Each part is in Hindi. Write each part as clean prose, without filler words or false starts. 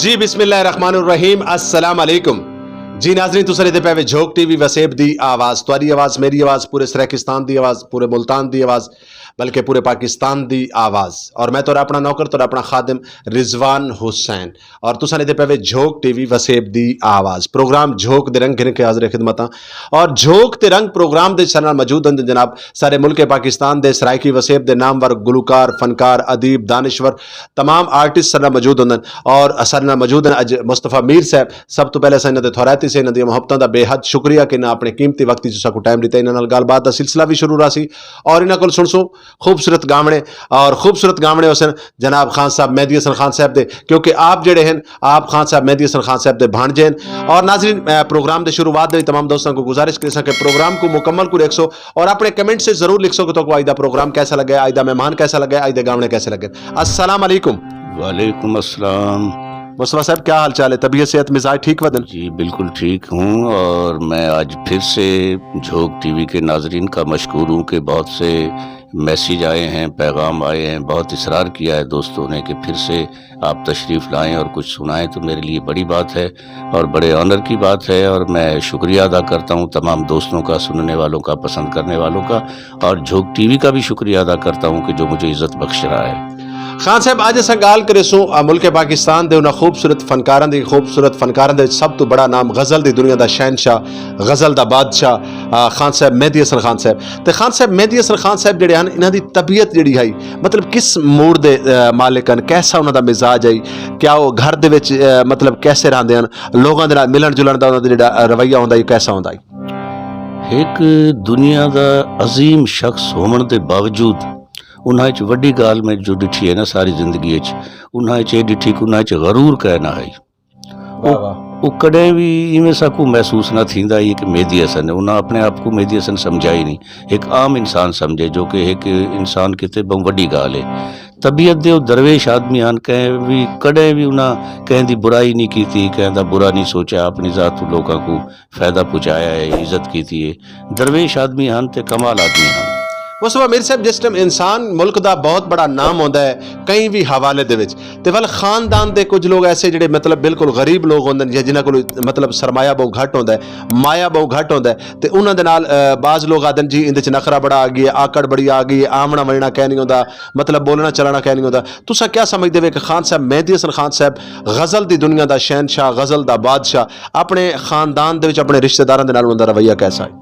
जी बिस्मिल्लाहिर्रहमानिर्रहीम अस्सलाम वालेकुम जी नाज़रीन तुसां दे पे झोंक टीवी वसेब दी आवाज़ तुहाडी आवाज़ मेरी आवाज़ पूरे सराकिस्तान दी आवाज़ पूरे मुल्तान दी आवाज़ बल्कि पूरे पाकिस्तान दी आवाज़ और मैं तुहाडा अपना नौकर तुहाडा अपना खादिम रिजवान हुसैन और तुसां दे पे झोंक टीवी वसेब दी आवाज़ प्रोग्राम झोंक दे रंग के हाज़िर खिदमतां और झोंक ते रंग प्रोग्राम दे नाल मौजूद हैं जनाब सारे मुल्क पाकिस्तान दे सराइकी वसेब दे नामवर गुलकार फनकार अदीब दानिश्वर तमाम आर्टिस्ट सर मौजूद होंगे और सर मौजूद हैं अज मुस्तफा मीर साहब सब तो पहले इन्होंने थोरायती से इन्होंने मुहब्बतों का बेहद शुक्रिया कि अपने कीमती वक्त को टाइम दिता इन्होंने गलबात का सिलसिला भी शुरू रहा सी और इन्होंने को सुन सो खूबसूरत गावणे और खूबसूरत गावणे हुसन जनाब खान साहब मेहदी हसन खान साहब दे क्योंकि आप जड़े हैं आप खान साहब मेहदी हसन खान साहब दे भाणजे हैं और नाज़रीन प्रोग्राम के शुरुआत तमाम दोस्तों को गुजारिश कर सके प्रोग्राम को मुकम्मल को लिख सो और अपने कमेंट से जरूर लिख सो कि तो आज का प्रोग्राम कैसा लगे आज का मेहमान कैसा लगे आज के गावणे कैसे लगे। अस्सलाम वालेकुम। वालेकुम अस्सलाम। मुस्तफा साहब क्या हाल चाल है, तबीयत सेहत मिजाज ठीक वदन? जी बिल्कुल ठीक हूँ और मैं आज फिर से झोंक टीवी के नाजरीन का मशकूर हूँ कि बहुत से मैसेज आए हैं, पैगाम आए हैं, बहुत इसरार किया है दोस्तों ने कि फिर से आप तशरीफ़ लाएं और कुछ सुनाएं, तो मेरे लिए बड़ी बात है और बड़े ऑनर की बात है और मैं शुक्रिया अदा करता हूं तमाम दोस्तों का, सुनने वालों का, पसंद करने वालों का और झोंक टीवी का भी शुक्रिया अदा करता हूं कि जो मुझे इज़्ज़त बख्श रहा है। खान साहब आज अस गाल करे सो मुल्क पाकिस्तान दे उन्हें खूबसूरत फनकारां दे सब तो बड़ा नाम गज़ल दी दुनिया दा शहनशाह गज़ल दा बादशाह खान साहब मेहदी हसन खान साहब ते खान साहब मेहदी हसन खान साहब जिहड़े हैं इन्हां दी तबीयत जिहड़ी है मतलब किस मूड दे मालिक हैं, कैसा उन्हां दा मिजाज है, क्या वो घर दे विच मतलब कैसे रहंदे हैं, लोगों दे नाल मिलन जुलन दा उन्हां दा जिहड़ा रवैया हुंदा है कैसा हुंदा है? एक दुनिया दा अजीम शख्स होने के बावजूद उन्हें च वड्डी गाल में जो डिठी है ना सारी जिंदगी उन्हें च डिठी कि उन्हें च गरूर कहना है वो कदें भी इवें साकू महसूस ना थींदा ही कि मेहदी हसन है, उन्हें अपने आप को मेहदी हसन समझा ही नहीं, एक आम इंसान समझे जो कि एक इंसान किते बहुत वड्डी गाल है। तबीयत दे दरवेश आदमी हैं, कहीं भी कदें भी उन्हें कहीं दी बुराई नहीं की थी, कहीं दा बुरा नहीं सोचा, अपनी जात लोगों को फायदा पहुँचाया है, इज्जत की थी। दरवेश आदमी हैं ते कमाल आदमी हैं। मुस्तफा मीर साहब जिस टाइम इंसान मुल्क का बहुत बड़ा नाम होता है कहीं भी हवाले दे विच ते वल खानदान दे कुछ लोग ऐसे जिहड़े मतलब बिल्कुल गरीब लोग होंदे ने जिन्हां कोल मतलब सरमाया बहुत घट होंदा है, माया बहुत घट होंदा है ते उन्हां दे नाल बाज लोग आदन जी इंदे च नखरा बड़ा आ गई है, आकड़ बड़ी आ गई है, आमना वलना कह नहीं होंदा, मतलब बोलना चलना कह नहीं होंदा। तुसां क्या समझदे वे कि खान साहब मेहदी हसन खान साहब गज़ल दी दुनिया दा शहनशाह गज़ल दा बादशाह अपने खानदान दे विच अपने रिश्तेदारां दे नाल उनदा रवैया कैसा है?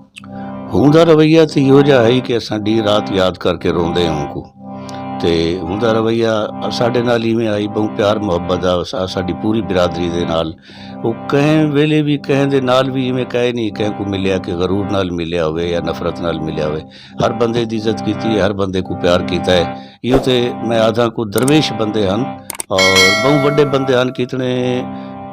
उनका रवैया तो इहो जिहा है कि असां डी रात याद करके रोंदे हैं उनको ते उनका रवैया साडे नाल इवें आई बहुत प्यार मुहब्बत आ साडी पूरी बिरादरी दे नाल वो कहीं वेले भी कहीं दे नाल भी इवें कहे नहीं कहीं को मिलिया कि गरूर नाल मिलिया होवे या नफरत नाल मिलिया होवे, हर बंदे दी इज्जत कीती है, हर बंदे को प्यार कीता है। इहो ते मैं आधा को दरवेश बंदे हैं और बहुत वड्डे बंदे हैं कितने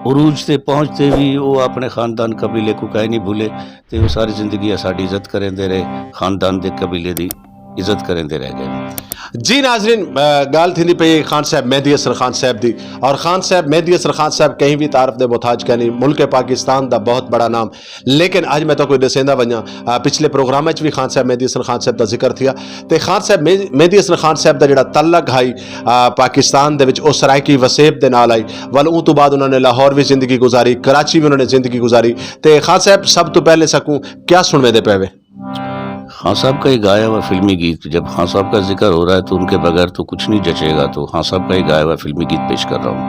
उरूज से पहुँचते भी वो अपने खानदान कबीले को कहीं नहीं भूले तो वो सारी जिंदगी साड़ी इज्जत करेंदे रहे, खानदान के कबीले की इज्जत करेंदे रह गए। जी नाजरीन गाल थी पे खान साहब मेहदी हसन खान साहब दी और खान साहब मेहदी हसन खान साहब कहीं भी तारफ दे मोहताज कहनी मुल्क पाकिस्तान दा बहुत बड़ा नाम, लेकिन आज मैं तो कोई दसेंदा वजा पिछले प्रोग्राम भी खान साहब मेहदी हसन खान साहब का जिक्र थिया तो खान साहब मेहदी हसन खान साहब का जिहड़ा तल्लक है पाकिस्तान दे विच उस सराइकी वसेब दे नाल आई वल उन तो बाद उन्होंने लाहौर भी जिंदगी गुजारी, कराची भी उन्होंने जिंदगी गुजारी। तो खान साहब सब तो पहले सकूँ क्या सुनवे दे पे? खान साहब का ही गाया हुआ फिल्मी गीत, जब खान साहब का जिक्र हो रहा है तो उनके बगैर तो कुछ नहीं जचेगा, तो खान साहब का ही गाया हुआ फिल्मी गीत पेश कर रहा हूँ।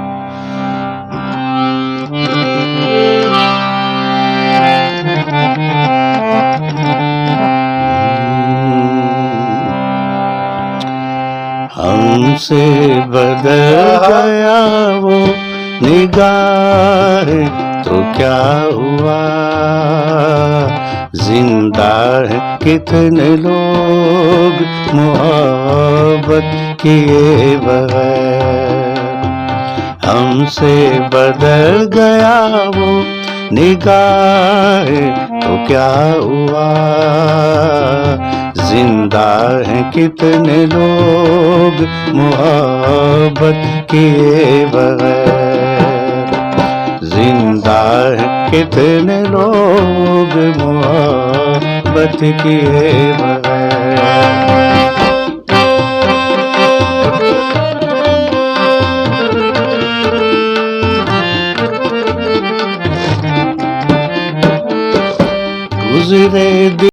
हमसे बदल गया वो निगाह तो क्या हुआ, जिंदा है कितने लोग मोहब्बत किए बगैर, हमसे बदल गया वो निगाह तो क्या हुआ, जिंदा है कितने लोग मोहब्बत किए बगैर, जिंदा है कितने लोग मोहब्बत किए बगैर। मेरे दिल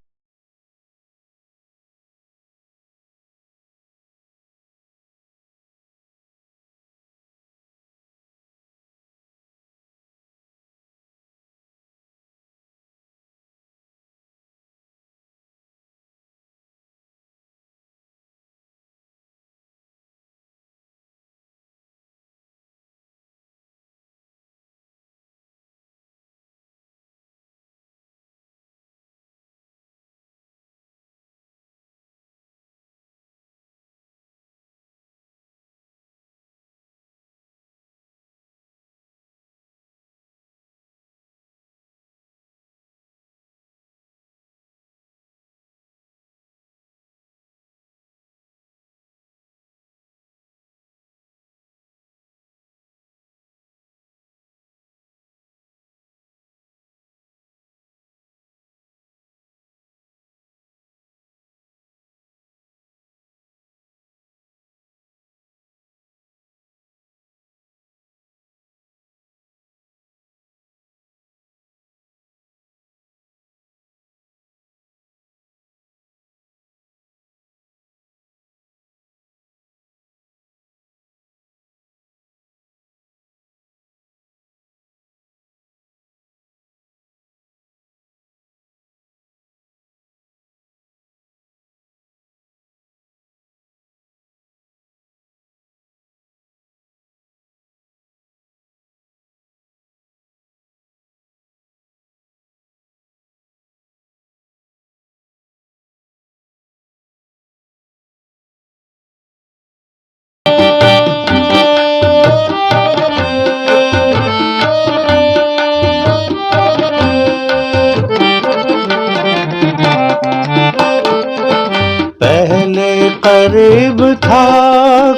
पहले करीब था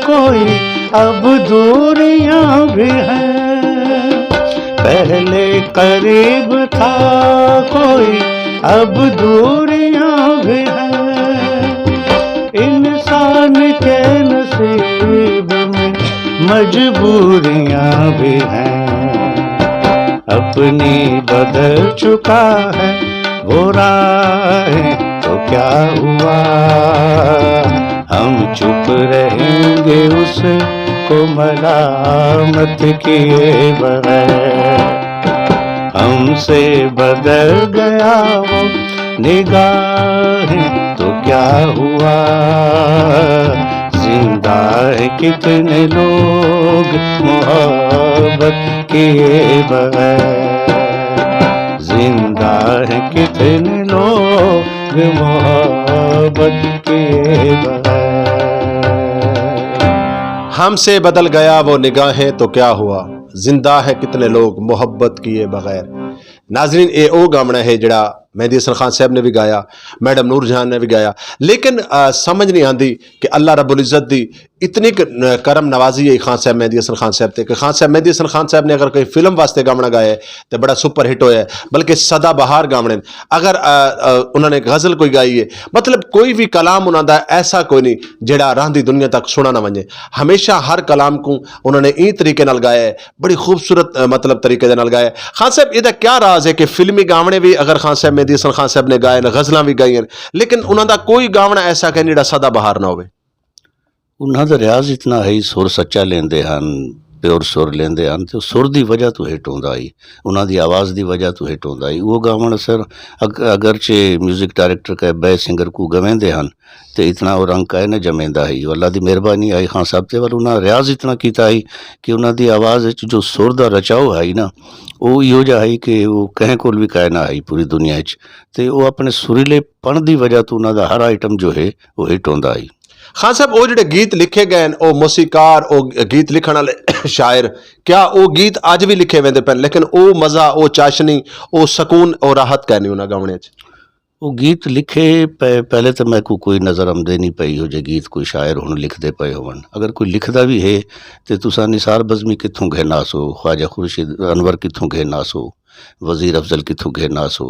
कोई, अब दूरियां भी हैं। पहले करीब था कोई, अब दूरियां भी हैं। इंसान के नसीब में मजबूरियां भी हैं। अपनी बदल चुका है वो राहें, तो क्या हुआ, हम चुप रहेंगे उसको मलामत किए बगैर। हमसे बदल गया वो निगाहें, तो क्या हुआ, जिंदा है कितने लोग मोहब्बत किए बगैर। जिंदा है कितने लोग मोहब्बत किए बगैर। हमसे बदल गया वो निगाहें तो क्या हुआ, जिंदा है कितने लोग मोहब्बत किए बगैर। नाजरीन, ये वो गाना है जड़ा मेहदी हसन खान साहब ने भी गाया, मैडम नूर जहान ने भी गाया, लेकिन समझ नहीं आती कि अल्लाह रब्बुल इज़्ज़त दी इतनी करम नवाजी है खान साहब मेहदी हसन खान साहब ते कि खान साहब मेहदी हसन खान साहब ने अगर कोई फिल्म वास्ते गाना गाया है तो बड़ा सुपर हिट होया है, बल्कि सदा बहार गाने। अगर उन्होंने गज़ल कोई गाई है, मतलब कोई भी कलाम उन्होंने ऐसा कोई नहीं जड़ा रांदी दुनिया तक सुना ना वजे। हमेशा हर कलाम को उन्होंने ई तरीके नाल गाया है, बड़ी खूबसूरत मतलब तरीके दे नाल गाया है। खान साहब ਇਹਦਾ क्या राज है कि फिल्मी गावने भी अगर खान साहब मेहदी हसन खान साहब ने गाए, गज़लां भी गाई, लेकिन उन्होंने कोई गावना ऐसा कि ਜਿਹੜਾ सदा बहार ना होवे। ਉਹਨਾਂ ਦਾ ਰਿਆਜ਼ ਇਤਨਾ ਹੈ, ਸੁਰ ਸੱਚਾ ਲੈਂਦੇ ਹਨ, ਪਿਓਰ ਸੁਰ ਲੈਂਦੇ ਹਨ, ਤੇ ਸੁਰ ਦੀ ਵਜ੍ਹਾ ਤੋਂ ਹਿੱਟ ਹੁੰਦਾ ਹੀ, ਉਹਨਾਂ ਦੀ ਆਵਾਜ਼ ਦੀ ਵਜ੍ਹਾ ਤੋਂ ਹਿੱਟ ਹੁੰਦਾ ਹੀ। ਉਹ ਗਾਵਣ ਸਰ ਅਗਰਚੇ ਮਿਊਜ਼ਿਕ ਡਾਇਰੈक्टर ਕਹੇ ਬੈ ਸਿੰਗਰ ਕੋ ਗਵੇਂਦੇ ਹਨ ਤੇ ਇਤਨਾ ਉਹ ਰੰਗ ਕਾਇ ਨਾ ਜਮੇਂਦਾ ਹੀ। ਅੱਲਾ ਦੀ ਮਿਹਰਬਾਨੀ ਆਈ ਖਾਨ ਸਾਹਿਬ ਤੇ, ਪਰ ਉਹਨਾਂ ਰਿਆਜ਼ ਇਤਨਾ ਕੀਤਾ ਹੀ ਕਿ ਉਹਨਾਂ ਦੀ ਆਵਾਜ਼ ਵਿੱਚ ਜੋ ਸੁਰ ਦਾ ਰਚਾਓ ਹੈ ਨਾ, ਉਹ ਇਹੋ ਜਿਹਾ ਹੈ ਕਿ ਉਹ ਕਿਸੇ ਕੋਲ ਵੀ ਕਾਇ ਨਾ ਹੈ ਪੂਰੀ ਦੁਨੀਆ 'ਚ। ਤੇ ਉਹ ਆਪਣੇ ਸੁਰੀਲੇਪਣ ਦੀ ਵਜ੍ਹਾ ਤੋਂ ਉਹਨਾਂ ਦਾ ਹਰ ਆਈਟਮ ਜੋ ਹੈ ਉਹ ਹਿੱਟ ਹੁੰਦਾ ਹੀ। खान साहब वो जो गीत लिखे गए वो मौसीकार वो गीत लिखण वाले शायर, क्या वो गीत अज भी लिखे वेंदे पे, लेकिन वो मज़ा वो चाशनी वो सकून और राहत कै नहीं उन्होंने गाने च। ਉਹ ਗੀਤ ਲਿਖੇ ਪਏ ਪਹਿਲੇ ਤਾਂ ਮੈਂ ਕੋਈ ਨਜ਼ਰ ਆਉਂਦੇ ਨਹੀਂ ਪਈ ਹੋ ਜੇ ਗੀਤ ਕੋਈ ਸ਼ਾਇਰ ਹੁਣ ਲਿਖਦੇ ਪਏ ਹੋਣ। ਅਗਰ ਕੋਈ ਲਿਖਦਾ ਵੀ ਹੈ ਤੇ ਤੁਸੀਂ ਨਿਸਾਰ ਬਜ਼ਮੀ ਕਿੱਥੋਂ ਘੇਨਾ ਸੋ, ख्वाजा खुर्शीद अनवर कित्थों घेना सो, वज़ीर अफजल कित्थों घेना सो,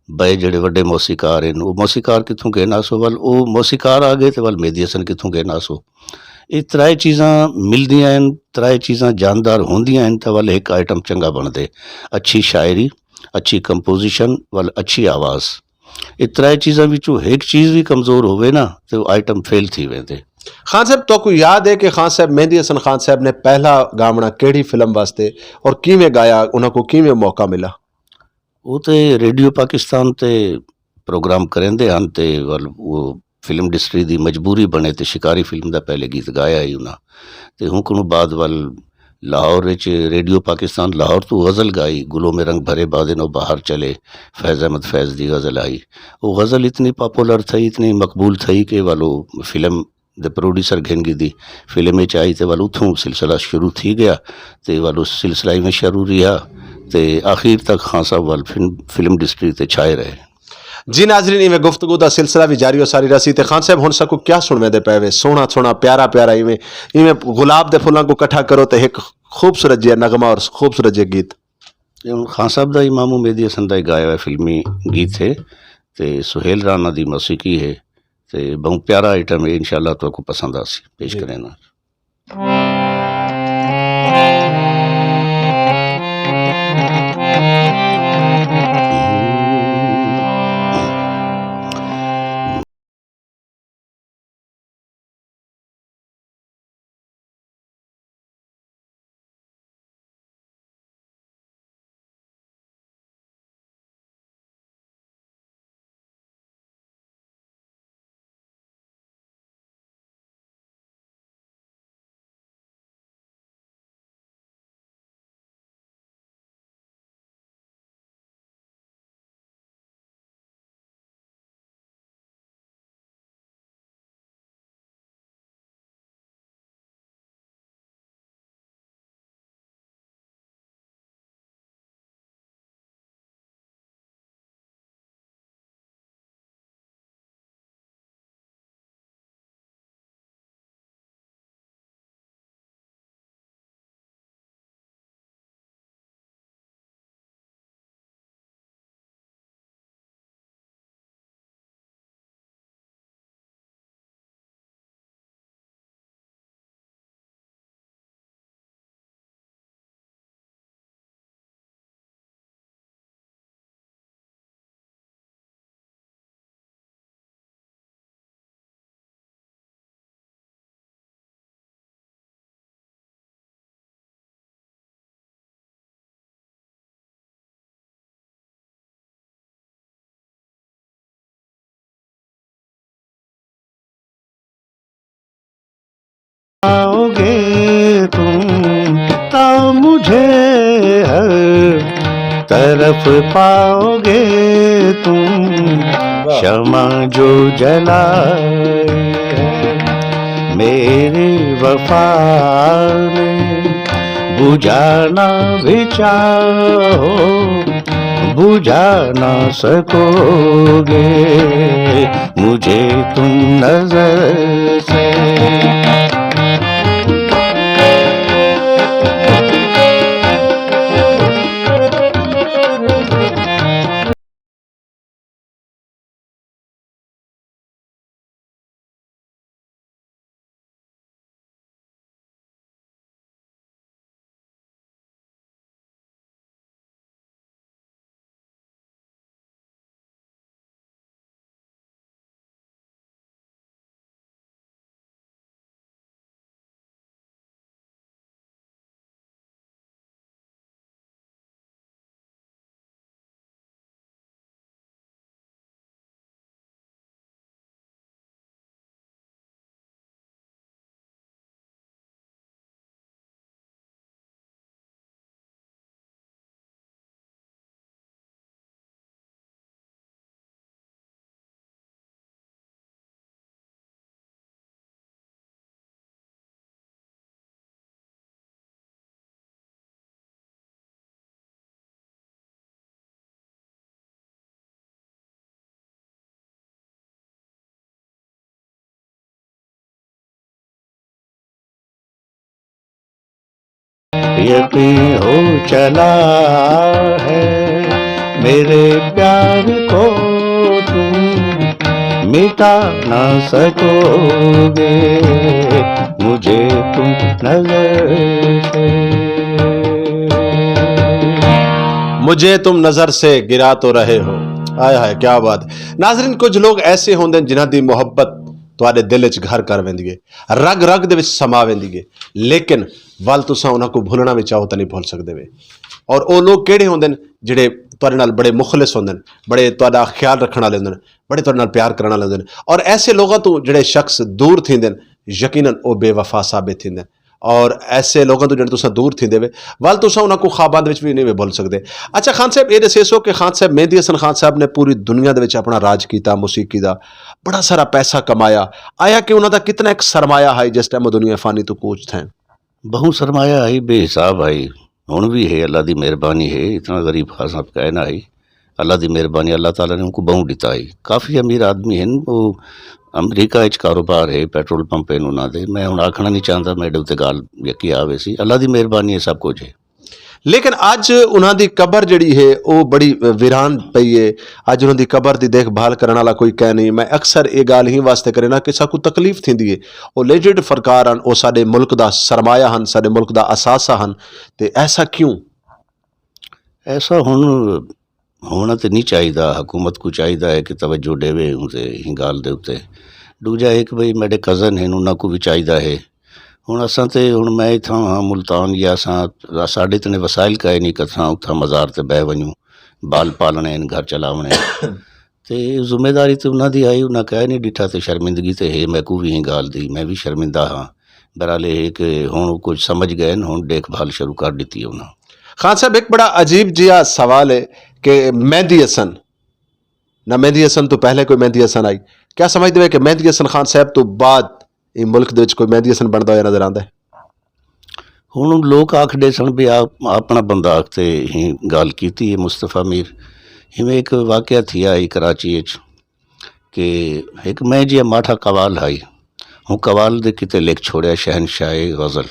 बड़े जेड़े वड्डे मौसीकार हैं वो मौसीकार कित्थों घेना सो, वल वो मौसीकार आ गए तो वल मेहदी हसन कित्थों घेना सो। ये त्राए चीज़ां मिलदियां हैं, त्राए चीज़ां जानदार होंदियां हैं तो वल एक आइटम चंगा बनदे। अच्छी शायरी, अच्छी कंपोजिशन, वल अच्छी आवाज़। ਇਹ ਤਰੇ ਚੀਜ਼ਾਂ ਵਿੱਚੋਂ ਇੱਕ ਚੀਜ਼ ਵੀ ਕਮਜ਼ੋਰ ਹੋਵੇ ਨਾ ਤੇ ਉਹ ਆਈਟਮ ਫੇਲ ਥੀ वेंदे। खान साहब तो कोई याद है कि खान साहब मेहंदी हसन खान साहब ने पहला गावना केड़ी फिल्म वास्ते और किवें गाया, उन्होंने किवें मौका मिला? ਉਹ ਤੇ ਰੇਡੀਓ ਪਾਕਿਸਤਾਨ ਤੇ ਪ੍ਰੋਗਰਾਮ ਕਰਿੰਦੇ ਹਨ ਤੇ ਵੱਲ ਉਹ ਫਿਲਮ ਇੰਡਸਟਰੀ ਦੀ ਮਜਬੂਰੀ ਬਣੇ ਤੇ ਸ਼ਿਕਾਰੀ ਫਿਲਮ ਦਾ ਪਹਿਲੇ ਗੀਤ ਗਾਇਆ ਹੀ ਉਹਨਾਂ ਤੇ ਹੁਣ ਕੋਲੋਂ ਬਾਅਦ ਵੱਲ ਲਾਹੌਰ ਵਿੱਚ ਰੇਡੀਓ ਪਾਕਿਸਤਾਨ ਲਾਹੌਰ ਤੋਂ ਗਜ਼ਲ ਗਾਈ, ਗੁਲੋਂ में रंग भरे बादलों बाहर चले, फैज़ अहमद फैज़ दी गज़ल आई। वो गज़ल इतनी पॉपुलर थी, इतनी मकबूल थी कि वालो फिल्म दे प्रोड्यूसर घिनगी दी फिल्म आई तो वाल उतों सिलसिला शुरू थी गया तो वाल उस सिलसिला में शुरू रहा तो आखिर तक खान साहब वाल फिल्म इंडस्ट्री ते छाए रहे। जी नाजरीन, इवें गुफ्तगू का सिलसिला भी जारी हो सारी रसी ते खान साहब हुण सकू क्या सुनवे दे पे वे सोहना सोहना प्यारा प्यारा इवें गुलाब दे फुल्लां को इकट्ठा करो तो एक खूबसूरत जिहा नगमा और खूबसूरत जिहा गीत। ये हुण खान साहब दा इमामू मेहदी हसन दा गाया हुआ फिल्मी गीत है तो सुहेल राणा दी मौसीकी है तो बहुत प्यारा आइटम है, इंशाल्लाह तो को पसंद आसी पेश करें ना। पाओगे तुम तो मुझे हर तरफ पाओगे तुम, शमा जो जलाए है मेरी वफा में, बुझाना भी चाहो बुझा ना सकोगे मुझे तुम नजर से। यकीन हो चला है मेरे प्यार को तुम मिटा ना सकोगे मुझे तुम नजर से। मुझे तुम नजर से गिरा तो रहे हो ਆਏ ਹਾਏ ਕੀ ਬਾਤ ਹੈ। ਨਾਜ਼ਰੀਨ, ਕੁਝ ਲੋਕ ਐਸੇ ਹੁੰਦੇ ਨੇ ਜਿਨ੍ਹਾਂ ਦੀ ਮੁਹੱਬਤ ਤੁਹਾਡੇ ਦਿਲ ਵਿੱਚ ਘਰ ਕਰ ਵੈਂਦੀ ਹੈ, ਰਗ ਰਗ ਦੇ ਵਿੱਚ ਸਮਾ ਵੈਂਦੀ ਹੈ, ਲੇਕਿਨ ਵੱਲ ਤੁਸੀਂ ਉਹਨਾਂ को ਭੁੱਲਣਾ ਵੀ ਚਾਹੋ ਤਾਂ ਨਹੀਂ ਭੁੱਲ ਸਕਦੇ ਵੇ। ਔਰ ਉਹ ਲੋਕ ਕਿਹੜੇ ਹੁੰਦੇ ਨੇ? ਜਿਹੜੇ ਤੁਹਾਡੇ ਨਾਲ ਬੜੇ ਮੁਖਲਿਸ ਹੁੰਦੇ ਨੇ, ਬੜੇ ਤੁਹਾਡਾ ਖਿਆਲ ਰੱਖਣ ਵਾਲੇ ਹੁੰਦੇ ਨੇ, ਬੜੇ ਤੁਹਾਡੇ ਨਾਲ ਪਿਆਰ ਕਰਨ ਵਾਲੇ ਹੁੰਦੇ ਨੇ। ਔਰ ਐਸੇ ਲੋਕਾਂ ਤੋਂ ਜਿਹੜੇ ਸ਼ਖਸ ਦੂਰ ਥੀਂਦੇ ਨੇ, ਯਕੀਨਨ ਉਹ ਬੇਵਫਾ ਸਾबित ਥੀਂਦੇ ਨੇ। ਔਰ ਐਸੇ ਲੋਕਾਂ ਤੋਂ ਜਿਹੜੇ ਤੁਸੀਂ ਦੂਰ ਥੀਂਦੇ ਵੇ, ਵੱਲ ਤੁਸੀਂ ਉਹਨਾਂ को ख्वाबां ਦੇ ਵਿੱਚ ਵੀ ਨਹੀਂ ਭੁੱਲ ਸਕਦੇ। ਅੱਛਾ ਖਾਨ ਸਾਹਿਬ, ਇਹ ਦੱਸੋ ਕਿ ਖਾਨ ਸਾਹਿਬ ਮਹਿੰਦੀ ਹਸਨ ਖਾਨ ਸਾਹਿਬ ਨੇ ਪੂਰੀ ਦੁਨੀਆ ਦੇ ਵਿੱਚ ਆਪਣਾ ਰਾਜ ਕੀਤਾ, ਮੌਸੀਕੀ ਦਾ ਬੜਾ ਸਾਰਾ ਪੈਸਾ ਕਮਾਇਆ। ਆਇਆ ਕਿ ਉਹਨਾਂ ਦਾ ਕਿਤਨਾ ਇੱਕ ਸਰਮਾਇਆ ਹੈ ਜਿਸ ਟਾਈਮ ਉਹ ਦੁਨੀਆ फानी तो कूच थे? बहुत सरमाया आई, बेहिसाब आई, हुण भी है, अल्लाह की मेहरबानी है। इतना गरीब खान साहब कहना आई, अल्लाह की मेहरबानी, अल्लाह ताला ने उनको बहु दिता आई। काफ़ी अमीर आदमी हैं वो, अमरीका च कारोबार है, पेट्रोल पंप है उन्होंने दे। मैं हुण आखना नहीं चाहता, मेरे उत्ते गाल यकी आवे सी, अल्लाह की मेहरबानी है, सब कुछ है। लेकिन अज उन्होंने कबर जी है वो बड़ी वीरान पई है। अज उन्होंने कबर की देखभाल करने वाला कोई कह नहीं। मैं अक्सर ये गाल ही वास्ते करना कि साकू तकलीफ थी है, वो लेजेंड फरकार हैं, वो साडे मुल्क का सरमाया हैं, साडे मुल्क का असासा हैं, तो ऐसा क्यों? ऐसा हुण होना तो नहीं चाहिए। हुकूमत को चाहिए है कि तवज्जो देवे उनसे ही गाल दे उत्ते। दूजा एक भाई मेरे कज़न हैं, उन्होंने को भी चाहिए है। हुण असां ते हुण मैं इत्थां हाँ मुल्तान, या असां साढ़े इतने वसाइल का नहीं कि असां उत्थां मज़ार ते बह वञूं, बाल पालने घर चलावने। ते जिम्मेदारी तो उन्हां दी आई, उन्हां कह नहीं डिठा, तो शर्मिंदगी तो है, मैं को भी ही गाल दी, मैं भी शर्मिंदा हाँ। बहरहाल ये कि हुण कुछ समझ गए, हुण देखभाल शुरू कर दी उन्हां। खान साहब, एक बड़ा अजीब जिहा सवाल है कि मेहंदी हसन ना, मेहंदी हसन तो पहले कोई मेहंदी हसन आई, क्या समझते हो कि मेहंदी हसन खान साहब तो बाद ਇਹ ਮੁਲਕ ਦੇ ਵਿੱਚ ਕੋਈ ਮਹਿੰਦੀ ਹਸਨ ਬਣਦਾ ਹੋਇਆ ਨਜ਼ਰ ਆਉਂਦਾ ਹੈ? ਹੁਣ ਲੋਕ ਆਖਦੇ ਸਨ ਵੀ ਆਪਣਾ ਬੰਦਾ ਤੇ ਹੀ ਗੱਲ ਕੀਤੀ ਹੈ ਮੁਸਤਫਾ ਮੀਰ। ਇਵੇਂ ਇੱਕ ਵਾਕਿਆ ਥੀਆ ਹੀ कराची ਵਿੱਚ ਕਿ ਇੱਕ ਮੈਂ ਜੀ ਮਾਠਾ ਕਵਾਲ ਹਾਈ हूँ, कवाल दे किते लिख छोड़िया शहनशाह गज़ल।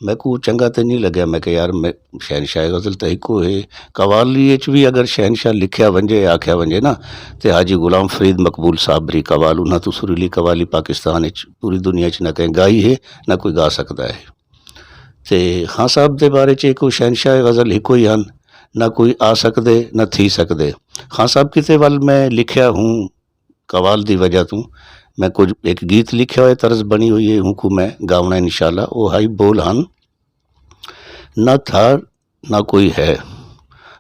मैं को चंगा तो नहीं लग्या, मैं यार मैं शहनशाह गज़ल तो हिको है। कवाली भी अगर शहनशाह लिखिया वंजे आख्या वंजे ना, तो हाजी गुलाम फरीद मकबूल साबरी कवाल, उन्हें तो सुरीली कवाली पाकिस्तान पूरी दुनिया ना कहीं गाई है ना कोई गा सकता है। तो खान साहब के बारे च कोई शहनशाह गज़ल हिको ही हैं, ना कोई आ सकते ना थी सकते। खान साहब किते वाल मैं लिखिया हूँ कवाल की वजह तो, मैं कुछ एक गीत लिखा हुआ तर्ज बनी हुई है हूँ को मैं गावना इंशाल्लाह। वो हाई बोल हन, न था ना कोई है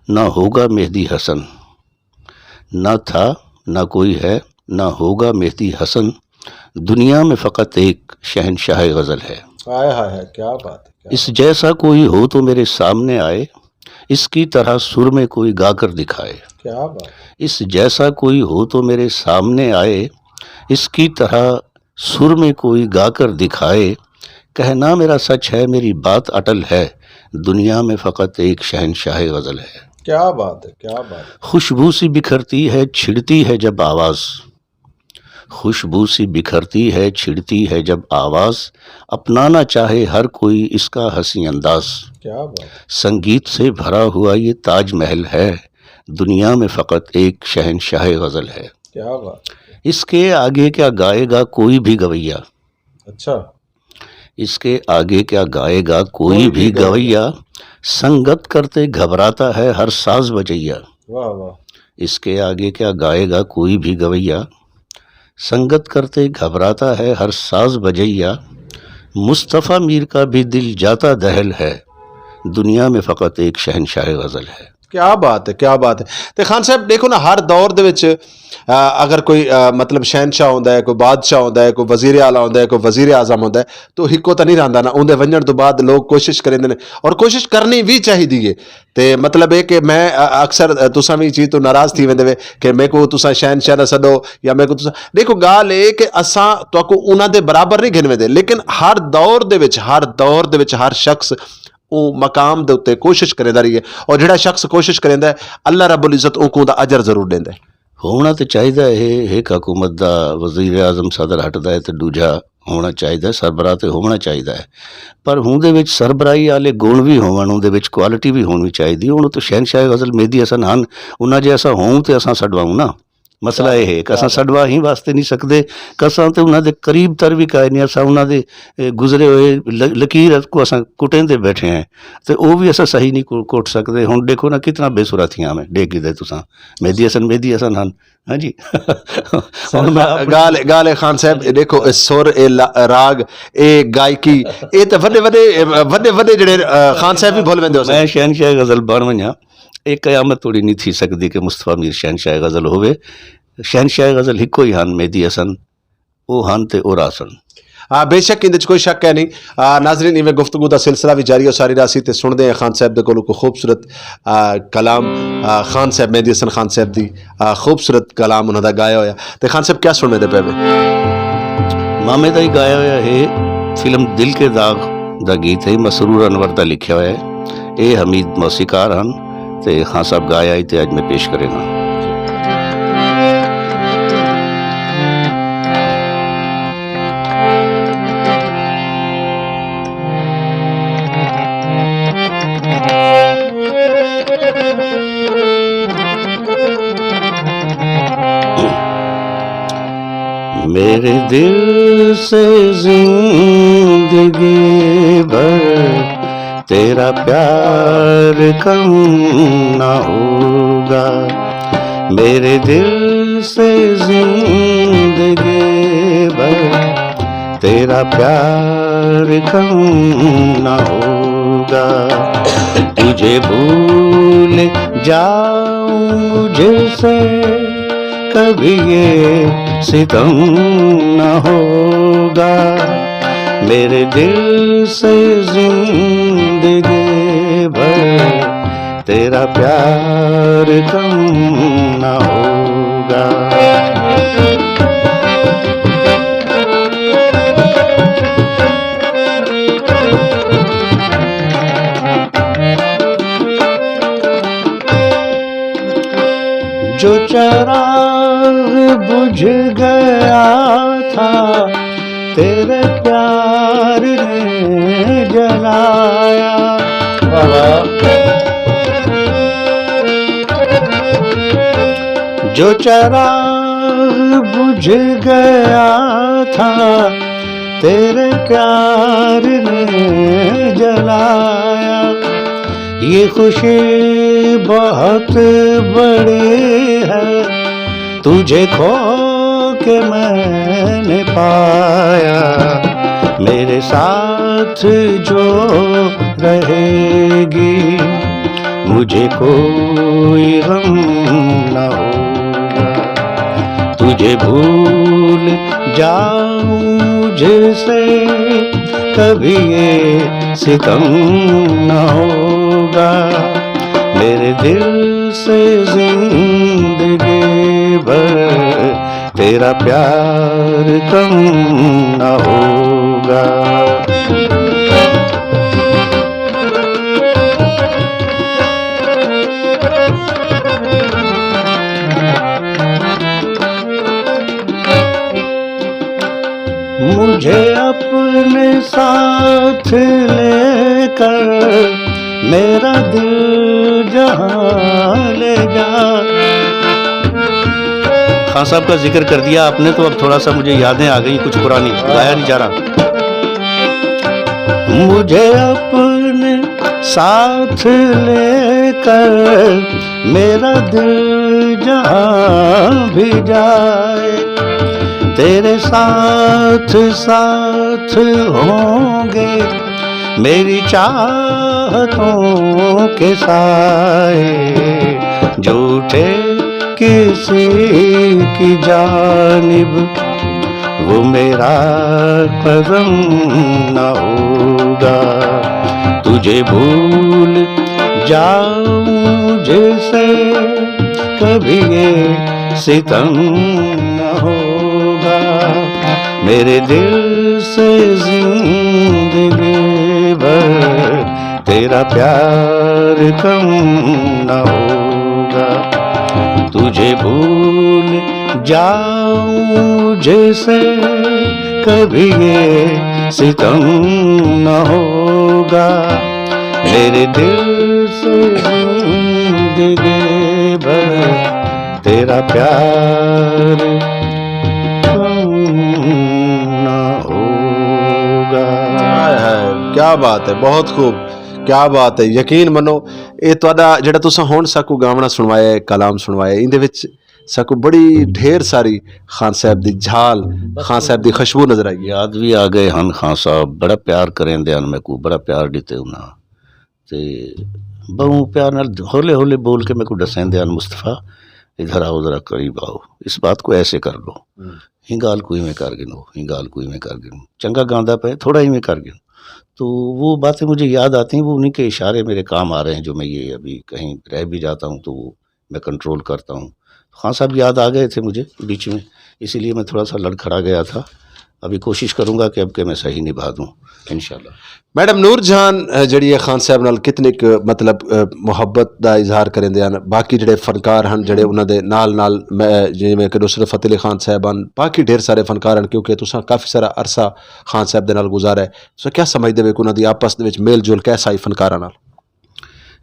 ना होगा मेहदी हसन, न था ना कोई है ना होगा मेहदी हसन, दुनिया में फ़कत एक शहनशाह गज़ल है। हाय हाय, क्या बात है। इस जैसा कोई हो तो मेरे सामने आए, इसकी तरह सुर में कोई गाकर दिखाए। क्या बात। इस जैसा कोई हो तो मेरे सामने आए, इसकी तरह सुर में कोई गाकर दिखाए, कहना मेरा सच है मेरी बात अटल है, दुनिया में फ़कत एक शहनशाह गज़ल है। क्या बात है, क्या बात। खुशबू सी बिखरती है छिड़ती है जब आवाज़, खुशबू सी बिखरती है छिड़ती है जब आवाज़, अपनाना चाहे हर कोई इसका हंसी अंदाज। क्या बात। संगीत से भरा हुआ ये ताजमहल है, दुनिया में फ़कत एक शहनशाह गज़ल है। क्या बात। इसके आगे क्या गाएगा कोई भी गवैया, अच्छा, इसके आगे क्या गाएगा कोई भी गवैया, संगत करते घबराता है हर साज बजैया। वाह वाह। इसके आगे क्या गाएगा कोई भी गवैया, संगत करते घबराता है हर साज बजैया, मुस्तफ़ा मीर का भी दिल जाता दहल है, दुनिया में फ़कत एक शहनशाह गज़ल है। क्या बात है, क्या बात है। तो खान साहब देखो ना, हर दौर दे विच अगर कोई मतलब शहनशाह होंदा है, कोई बादशाह होंदा है, कोई वजीर आला होंदा है, कोई वजीर आज़म होंदा है, तो हिको तो नहीं रहिंदा ना, उनके वंजण तो बाद लोग कोशिश करेंदे ने, और कोशिश करनी भी चाहिए है। तो मतलब है कि मैं अक्सर तुसां भी चीज़ तो नाराज़ थी वेंदे वे कि मेरे को तुसां शहनशाह न सदो, या मेरे को तुसां, देखो गाल है कि असां तुहाको उन्हां दे बराबर नहीं गिन वेंदे, लेकिन हर दौर दे विच हर शख्स वो मकाम दे उत्ते कोशिश करेंदा रही है, और जिहड़ा शख्स कोशिश करेंदा है अल्लाह रब्बुल इज़्ज़त उनको दा अजर जरूर देंदा है। होना तो चाहिए है, एक हुकूमत का वजीर आज़म सदर हटदा है तो दूजा होना चाहिए, सरबराह तो होना चाहिए है, पर उहदे विच सरबराही वाले गुण भी होवन, उहदे विच क्वालिटी भी होनी चाहिए। हुण तो शहनशाह गज़ल मेहदी हसन हन, उन्हां जे असां होऊं तो असां छडवाऊं ना, ਮਸਲਾ ਇਹ ਹੈ ਕਿ ਅਸਾਂ ਸੜਵਾ ਹੀ ਵਾਸਤੇ ਨਹੀਂ ਸਕਦੇ ਕਿ ਅਸਾਂ ਤੇ ਉਹਨਾਂ ਦੇ ਕਰੀਬ ਤਰ ਵੀ ਕਾਇ ਨਹੀਂ, ਅਸਾਂ ਉਹਨਾਂ ਦੇ ਗੁਜ਼ਰੇ ਹੋਏ ਲਕੀਰ ਕੋ ਅਸਾਂ ਕੁੱਟੇਂਦੇ ਬੈਠੇ हैं ਤੇ ਉਹ ਵੀ ਅਸਾਂ ਸਹੀ ਨਹੀਂ ਕੁੱਟ ਸਕਦੇ। ਹੁਣ ਦੇਖੋ ਨਾ ਕਿਤਨਾ ਬੇਸੁਰਾ ਥੀਆਂ ਮੈਂ ਡੇਗੀ ਦੇ ਤੁਸਾਂ मेहदी हसन ਹਨ। हाँ जी ਹੁਣ ਮੈਂ गाल खान साहब देखो सुर राग गायकी तो वड्डे जड़े खान साहब भी भुल वेंदे हो। मैं शहनशाह गज़ल बन वञा, ਇਹ क़यामत थोड़ी नहीं थी सकती कि मुस्तफ़ा मीर शहनशाह गज़ल होवे। शहनशाह गज़ल हिको ही हन मेहदी हसन, वो हन ते ओरा सन। बेशक इन कोई शक है नहीं। नाजरीन इवें गुफ्तगू का सिलसिला भी जारी और सारी रासी ते सुनते हैं खान साहब दे कोलों को खूबसूरत कलाम खान साहब मेहदी हसन खान साहब दी खूबसूरत कलाम उन्होंने गाया होया। तो खान साहब क्या सुनने दे पे मामे का ही गाया होया है। फिल्म दिल के दाग दा गीत है, मसरूर अनवर दा लिखा होया है। ये हमीद मौसीकार हन ते खान साहब गाया ही ते अज मैं पेश करेगा। मेरे दिल से जिंदगी भर तेरा प्यार कम ना होगा, मेरे दिल से जिंदगी भर तेरा प्यार कम ना होगा। तुझे भूल जाऊं मुझसे कभी ये सितम न होगा, मेरे दिल से जिंदगी भर तेरा प्यार कम न होगा। जो चराग बुझ गया था तेरे प्यार ने जलाया, जो चराग बुझ गया था तेरे प्यार ने जलाया। ये खुशी बहुत बड़ी है तुझे खो के मैंने पाया, मेरे साथ जो रहेगी मुझे कोई गम न होगा। तुझे भूल जाऊं मुझसे कभी ये सितम न होगा, मेरे दिल से जिंदगी भर तेरा प्यार कम न होगा। मुझे अपने साथ लेकर मेरा दिल जहाँ ले जा। खान साहब का जिक्र कर दिया आपने तो अब थोड़ा सा मुझे यादें आ गई कुछ पुरानी, गाया नहीं जा रहा। मुझे अपने साथ लेकर मेरा दिल जहाँ भी जाए, तेरे साथ साथ होंगे मेरी चाहतों के साए। झूठे किसी की जानिब वो मेरा कदम न होगा। तुझे भूल जाऊं जैसे कभी ये सितम न होगा, मेरे दिल से जिंदगी भर तेरा प्यार कम न होगा। तुझे भूल जाऊं जैसे कभी ये सितम न होगा, मेरे दिल से जिंदगी भर तेरा प्यार कम ना होगा। ਹਾਏ ਹਾਏ, क्या बात है, बहुत खूब, क्या बात है। ਯਕੀਨ ਮੰਨੋ ਇਹ ਤੁਹਾਡਾ ਜਿਹੜਾ ਤੁਸੀਂ ਹੁਣ ਸਾਕੂ ਗਾਵਣਾ ਸੁਣਵਾਇਆ ਹੈ, ਕਲਾਮ ਸੁਣਵਾਇਆ, ਇਹਦੇ ਵਿੱਚ ਸਾਕੂ ਬੜੀ ਢੇਰ ਸਾਰੀ ਖਾਨ ਸਾਹਿਬ ਦੀ ਝਾਲ, ਖਾਨ ਸਾਹਿਬ ਦੀ ਖੁਸ਼ਬੂ ਨਜ਼ਰ ਆਈ ਹੈ। याद भी आ गए हन खान साहब, बड़ा प्यार करेंदे हन, मैं को बड़ा प्यार दिते उन्हां ते बहु प्यार नाल हौले हौले बोल के मैं को दसेंदे हन, मुस्तफा इधर आओ, जरा करीब आओ, इस बात को ऐसे कर लो, ही गाल को इवें कर गिनो, ही गाल को इवें कर गिनो, चंगा गांदा पे थोड़ा इवें कर गिनो। तो वो बातें मुझे याद आती हैं, वो उन्हीं के इशारे मेरे काम आ रहे हैं, जो मैं ये अभी कहीं रह भी जाता हूँ तो वो मैं कंट्रोल करता हूँ। खान साहब याद आ गए थे मुझे बीच में, इसीलिए मैं थोड़ा सा लड़खड़ा गया था। अभी कोशिश करूँगा कि अब के मैं सही निभा दूँ इंशाल्लाह। मैडम नूर जहान ਜਿਹੜੀ ਹੈ ਖਾਨ ਸਾਹਿਬ ਨਾਲ ਕਿਤਨੇ ਕੁ ਮਤਲਬ ਮੁਹੱਬਤ ਦਾ ਇਜ਼ਹਾਰ ਕਰਦੇ ਹਨ, ਬਾਕੀ ਜਿਹੜੇ ਫਨਕਾਰ ਹਨ ਜਿਹੜੇ ਉਹਨਾਂ ਦੇ ਨਾਲ ਨਾਲ ਜਿਵੇਂ ਕਿ ਨੁਸਰਤ ਫਤਿਹ ਅਲੀ ਖਾਨ ਸਾਹਿਬ ਹਨ, ਬਾਕੀ ਢੇਰ ਸਾਰੇ ਫਨਕਾਰ ਹਨ, ਕਿਉਂਕਿ ਤੁਸੀਂ ਕਾਫੀ ਸਾਰਾ ਅਰਸਾ ਖਾਨ ਸਾਹਿਬ ਦੇ ਨਾਲ ਗੁਜ਼ਾਰਿਆ ਹੈ, ਤੁਸੀਂ ਕੀ ਸਮਝਦੇ ਹੋ ਕਿ ਉਹਨਾਂ ਦੀ ਆਪਸ ਦੇ ਵਿੱਚ ਮੇਲ ਜੋਲ कैसा ਹੈ ਫਨਕਾਰਾਂ ਨਾਲ?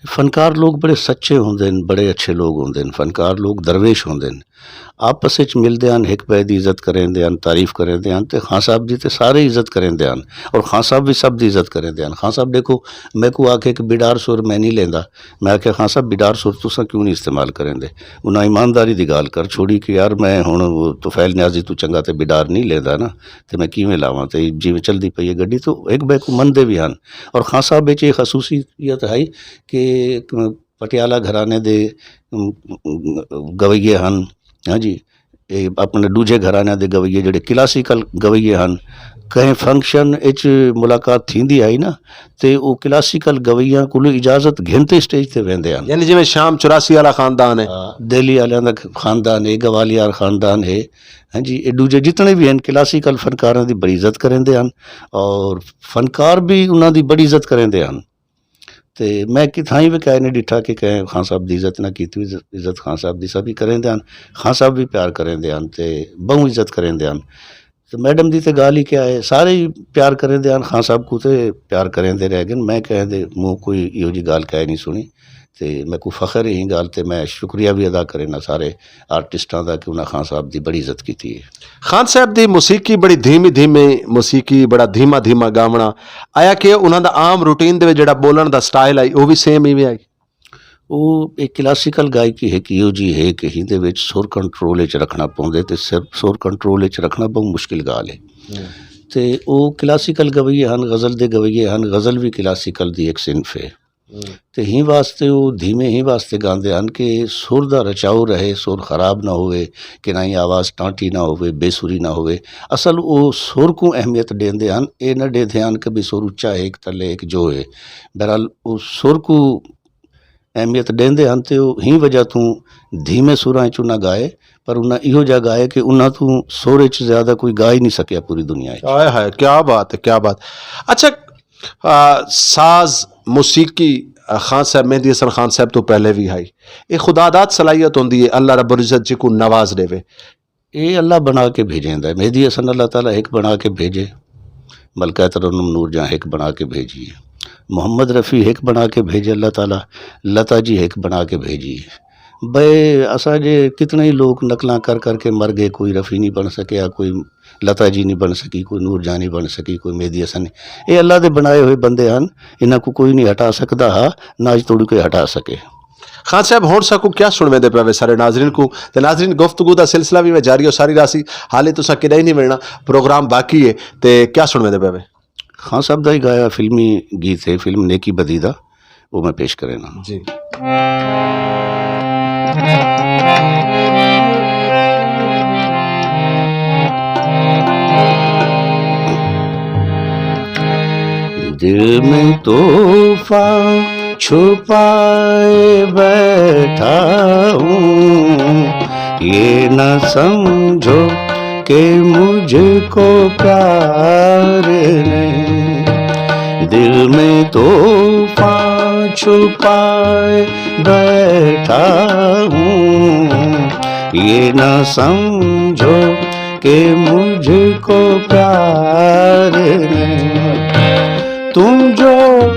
फनकार लोग बड़े सच्चे होंदे न, बड़े अच्छे लोग होंदे न, फनकार लोग दरवेश होंदे न, आपस विच मिलदे हन, हिक बै दी इज्जत करेंदे हन, तारीफ करेंदे हन, ते खान साहब दी ते सारे इज्जत करेंदे हन, और खान साहब भी सब दी इज्जत करेंदे हन। खान साहब देखो, मैं को आखे कि बिडार सुर मैं नहीं लेंदा, मैं आखे खान साहब बिडार सुर तुसां क्यों नहीं इस्तेमाल करेंदे? उन्हां ईमानदारी दी गल कर छोड़ी कि यार मैं हुण तुफैल न्याजी तू चंगा ते बिडार नहीं लेंदा ना, ते मैं किवें लावां, ते जिवें चलदी पई है गड्डी, तो एक बै को मनदे भी हन। और खान साहब विच ये खसूसियत है कि पटियाला घराने दे गवैये हन, हाँ जी, अपने दूजे घराने दे गवैये जिहड़े क्लासिकल गवैये हन, कहीं फंक्शन इच मुलाकात थींदी आई ना, ते वो क्लासिकल गवैया कोलों इजाजत घिनते स्टेज ते वेंदे हन। यानी जिवें शाम 84 वाला खानदान है, दिल्ली वालियां दा खानदान है, गवालियर खानदान है, हाँ जी, ये दूजे जितने भी हैं क्लासिकल फनकारां दी बड़ी इज्जत करेंदे हन, और फनकार भी उन्हां दी बड़ी इज्जत करेंदे हन। ते मैं किथाई भी कह नहीं डिठा कि कहें खान साहब की इज्जत ना की, इज्जत खान साहब की सभी करेंदे हन, खान साहब भी प्यार करेंदे हन, ते बहु इज्जत करेंदे हन। तो मैडम दी ते गाल ही क्या है, सारे ही प्यार करेंदे हन, खान साहब को ते प्यार करेंदे रह गए, मैं कहदे मूँह कोई इहो जी गाल कह नहीं सुनी, ते मैं को फखर ही गाल, ते मैं शुक्रिया भी अदा करे ना सारे आर्टिस्टां दा कि उन्हें खान साहब की बड़ी इज्जत की है। खान साहब की मौसीकी बड़ी धीमी धीमी मौसीकी, बड़ा धीमा धीमा गावना आया कि उन्हों का आम रूटीन दे जो बोलन का स्टाइल आई वो भी सेम इवें आई? वो एक क्लासिकल गायकी है कि इहो जी है कि हिंदे विच सुर कंट्रोल च रखना पौंदे, ते सिर्फ सुर कंट्रोल च रखना बहुत मुश्किल गाल है। ते वो क्लासिकल गवैये हन, गज़ल दे गवैये हन, गज़ल भी क्लासिकल दी एक सिनफ है, ते ही वास्ते वो धीमे ही वास्ते गांदे हन कि सुर दा रचाऊ रहे, सुर खराब ना होवे, कि ना ही आवाज़ टाँटी ना होवे, बेसुरी ना होवे। असल वो सुर को अहमियत देंदे हन, ये न देते हन कि भी सुर उच्चा है, एक थले एक जो है। बहरहाल वो सुर को अहमियत देंदे हन, ते ही वजह तू धीमे सुरां चू ना गाए, पर उन्हें इहो जा गाए कि उन्हां तू सुर च ज़्यादा कोई गा ही नहीं सकिया पूरी दुनिया च। हाय हाय, क्या बात है, क्या बात। अच्छा, साज मौसीकी खान साहब, मेहदी हसन खान साहब तो पहले भी आई, ये खुदादात सलाहियत होंदी है, अल्लाह रब्बुल इज्जत जी को नवाज देवे, ये अल्लाह बना के भेजेंदा है। मेहदी हसन अल्लाह ताला एक बना के भेजे, मलका तरन्नुम नूर जहाँ एक बना के भेजी है, मोहम्मद रफ़ी एक बना के भेजे अल्लाह ताला, लता जी एक बना के भेजी है। बे असा जे कितने ही लोग नकलां कर करके मर गए, कोई रफ़ी नहीं बन सके, या कोई लता जी नहीं बन सकी, कोई नूर जहाँ नहीं बन सकी, कोई मेहदी हसन नहीं। ये अल्लाह दे बनाए हुए बंदे हैं, इन्हां को कोई नहीं हटा सकता हा, ना अज तोड़ी कोई हटा सके। खान साहब होण साकू क्या सुनवे दे पे सारे नाजरीन को, ते नाजरीन गुफ्तगू का सिलसिला भी मैं जारी हो सारी रासी, हाले तुसा किदा ही नहीं मिलना, प्रोग्राम बाकी है, ते क्या सुनवे दे पे? खान साहब का ही गाया फिल्मी गीत है, फिल्म नेकी बदी दा, वो मैं पेश करे ना जी। दिल में तोहफा छुपाए बैठा हूँ, ये न समझो कि मुझको प्यार नहीं। दिल में तोहफा छुपाए बैठा हूँ, ये न समझो कि मुझको प्यार नहीं। तुम जो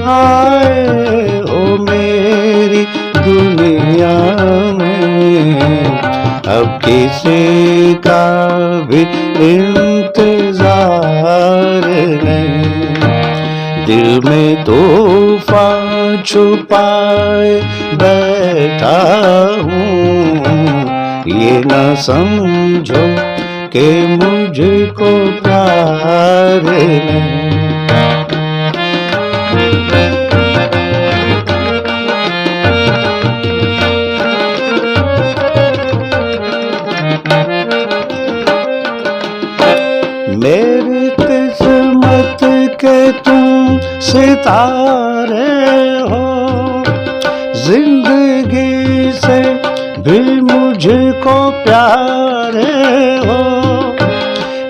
आए हो मेरी दुनिया में, अब किसी का भी इंतजार नहीं। दिल में तूफान छुपाए बैठा हूँ, ये न समझो कि मुझको प्यार नहीं। मेरी किस्मत के तुम सितारे हो, जिंदगी से भी मुझको प्यारे हो।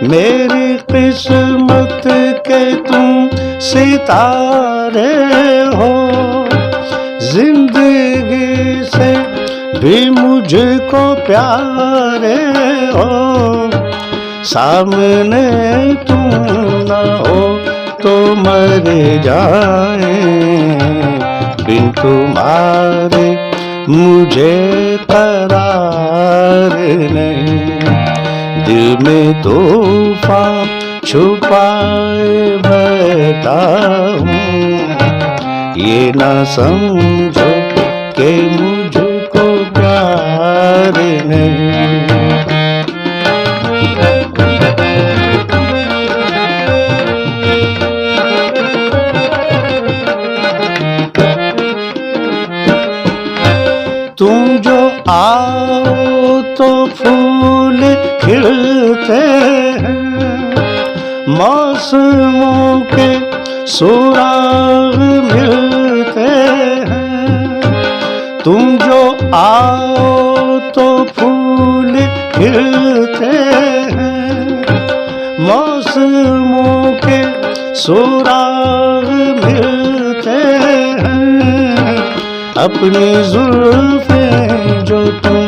मेरी किस्मत के तुम सितारे हो, जिंदगी से भी मुझको प्यारे हो। सामने तुम न हो तो मर जाए, बिन तुम्हारे मुझे करार नहीं। दिल में तूफान छुपाए बैठा हूँ, ये न समझो कि मुझको प्यार नहीं। तुम जो आओ तो फूल खिलते हैं, मौसमों के सुराग मिलते हैं। तुम जो आओ तो फूल खिलते हैं, मौसमों के सुराग मिलते हैं। अपनी जुल्फें जो तुम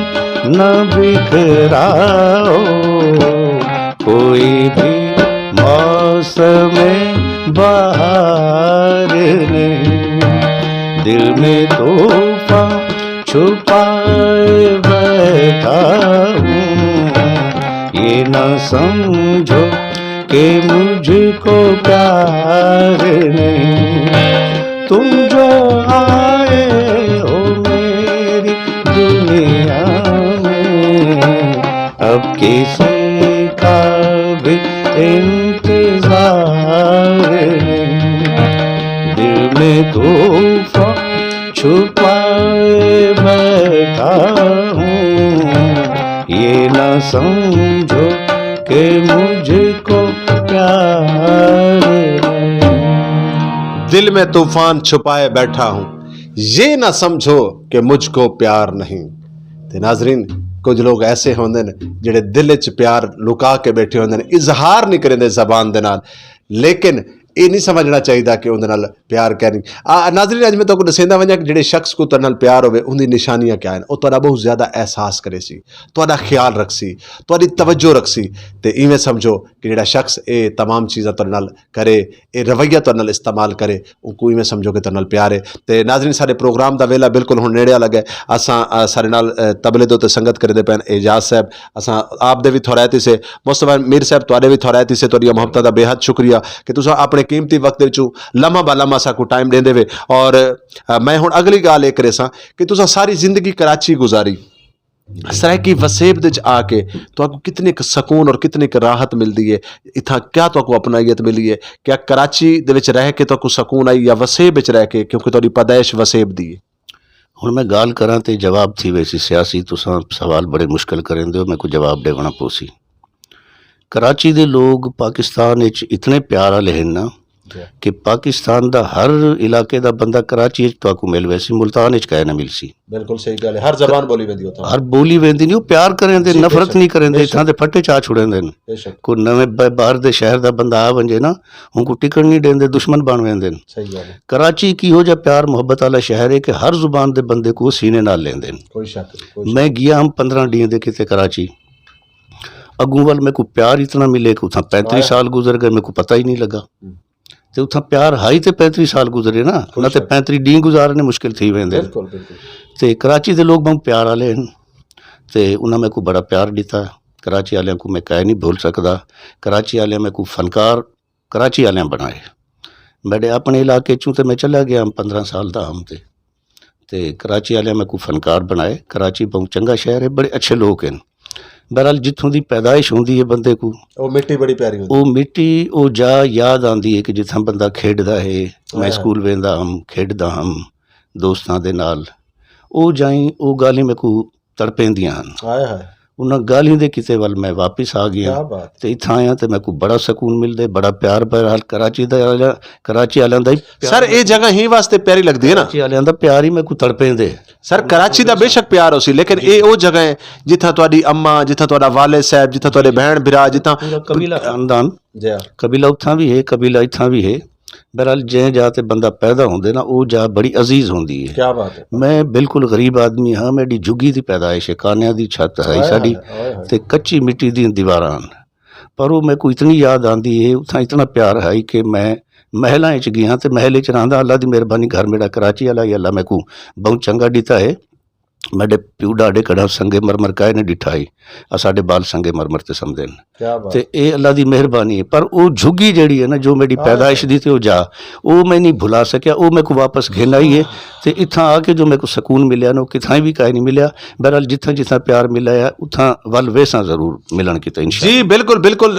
न बिखराओ, कोई भी मौसम बहार नहीं। दिल में तूफान छुपाए बैठा हूँ, ये न समझो कि मुझको प्यार नहीं। तुम जो आए हो मेरी दुनिया में, अब किसी का भी इंतजार नहीं। दिल में तूफान छुपाए बैठा हूँ, ये न समझो कि मुझको प्यार नहीं। दिल में तूफान छुपाए बैठा हूं, ये ना समझो कि मुझको प्यार नहीं। ते नाजरीन, कुछ लोग ऐसे होंदे ने जिहड़े दिल च प्यार लुका के बैठे होंदे ने, इजहार नहीं करेंदे जबान दे नाल, लेकिन ये नहीं समझना चाहिए कि उहदे नाल प्यार कैनी। नाजरीन, अज मैं तुहानू दसेंदा वंजा कि जिहड़े शख्स को तुहाडे नाल प्यार होवे उहदी निशानियां क्या हैं। वो तुहाडा बहुत ज़्यादा एहसास करे सी, तुहाडा ख्याल रखसी, तुहाडी तवज्जो रखसी। ते इवें समझो कि जिहड़ा शख्स ये तमाम चीज़ां तुहाडे नाल करे, ये रवैया तुहाडे नाल इस्तेमाल करे, उनको इवें समझो कि तुहाडे नाल प्यार है। ते नाजरीन, साडे प्रोग्राम दा वेला बिल्कुल हुण नेड़े आ लगा। असां साडे नाल तबले दे उत्ते संगत करदे पैन एजाज साहब। असां आप दे भी थौरैती से मुस्तफा मीर साहब, तुहाडे भी थौरैती से तुहाडियां मुहब्बतां दा बेहद शुक्रिया कि तुसां अपने कीमती वक्त दे विचों लम्हा ब लम्हा साकू टाइम देंदे वे। और मैं हुण अगली गल ये करे सां कि तुसां सारी जिंदगी कराची गुजारी, सराइकी वसेब दे आके तो कितने क सकून और कितनी क राहत मिलती है। इतना क्या तो अपनाइयत मिली है? क्या कराची दे विच रह के तो सकून आई या वसेब विच रह के, क्योंकि तुहाडी पैदाइश वसेब दी है? हुण मैं गाल करां ते जवाब थी वैसी सियासी, तुसां सवाल बड़े मुश्किल करेंदे हो, मैं को जवाब देवना पोसी। कराची दे लोग पाकिस्तान विच इतने प्यार वाले हैं ना कि पाकिस्तान दा हर इलाके दा बंदा कराची तो मिल वैसी, मुल्तान विच कहे ना मिलसी। बिल्कुल सही गल है, हर जबान बोली वेंदी होता, हर बोली वेंदी नहीं, प्यार करेंदे, नफरत नहीं करेंदे, इत्थां दे फट्टे चा छुड़ेंदे। कोई नवे बाहर दे शहर दा बंदा आ वंजे ना, उनको टिकट नहीं देंदे, दुश्मन बन वेंदे। सही गल है। कराची की हो जा प्यार मोहब्बत वाला शहर है कि हर जुबान दे बंदे को सीने नाल लेंदे। कोई शक नहीं। मैं गया हम 15 डी दे किते कराची, अगू वाल मेरे को प्यार इतना मिले कि उतना 35 साल गुजर गए, मेरे को पता ही नहीं लगा। तो उतना प्यार हाई ते 35 साल गुजरे ना, ना ते 35 डी गुजारने मुश्किल थी वेंदे। ते कराची दे लोग बहुत प्यार वाले हैं। ਤੇ ਉਹਨਾਂ ਮੈਨੂੰ ਬੜਾ ਪਿਆਰ ਦਿੱਤਾ। कराची वालियां को मैं कह नहीं भूल सकता। कराची वाले मैं को फनकार कराची वालियां बनाए। मेरे अपने इलाके चूँ तो मैं चला गया 15 साल का हम ते कराची वाले मैं को फनकार बनाए। कराची बहुत चंगा शहर है, बड़े अच्छे लोग हैं। बहरहाल जितों की पैदाइश होंदी है बंदे को वो मिट्टी बड़ी प्यारी होती वो मिट्टी वो जा याद आती है कि जिथा बंदा खेडदा है। मैं स्कूल वेंदा हम खेडदा हम दोस्तों के नाल वो जाई वो गाली मैं को तड़पेंदियां हन। हाय हाय उन्होंने गाली दे किते वाल मैं वापस आ गया क्या बात। ते इत्थे आया ते मैं को बड़ा सुकून मिलदे, बड़ा प्यार। बहरहाल कराची वालियां दा ही सर ये जगह ही वास्ते प्यारी लगती है ना। कराची वालियां दा प्यार ही मैं को तड़पेंदे। सर कराची दा बेशक प्यार हो सी, लेकिन ये वो जगह है जिथा तुहाडी अम्मा, जिथा तुहाडा वाले साहब, जिथा तुहाडे बहन भरा, जिथा पूरा कबीला खानदान जी कबीला उत्थां भी है, कबीला इत्थां भी है। बहरहाल जै जा ते बंदा पैदा होंदे ना वो जा बड़ी अजीज होंदी है। क्या बात है। मैं बिल्कुल गरीब आदमी हाँ, मेरी झुग्गी की पैदाइश है, कानिया की छत है साड़ी ते कच्ची मिट्टी दी दीवारां हन। पर वो मैं को इतनी याद आती है, उत्थां इतना प्यार है कि मैं महलों च गया तो महल च रहा। अल्लाह की मेहरबानी घर मेरा कराची वाला ही अल्लाह मैं को बहुत चंगा दिता है। मेरे प्यू डाडे कड़ा संगे मरमर काए ने डिठा ही साडे बाल संगे मरमर ते समझे ते ये अल्लाह की मेहरबानी है। पर वो झुग्गी जड़ी है ना जो मेरी पैदाइश दी ते वो जा वो मैं नहीं भुला सकिया। वो मेरे को वापस घेन आई है तो इतना आके जो मेरे को सुकून मिले ना कितना भी कहीं नहीं मिले। बहरहाल जिथा जिथा प्यार मिला है उथा वल वेसा जरूर मिलन किते इंशाअल्लाह। जी बिल्कुल बिल्कुल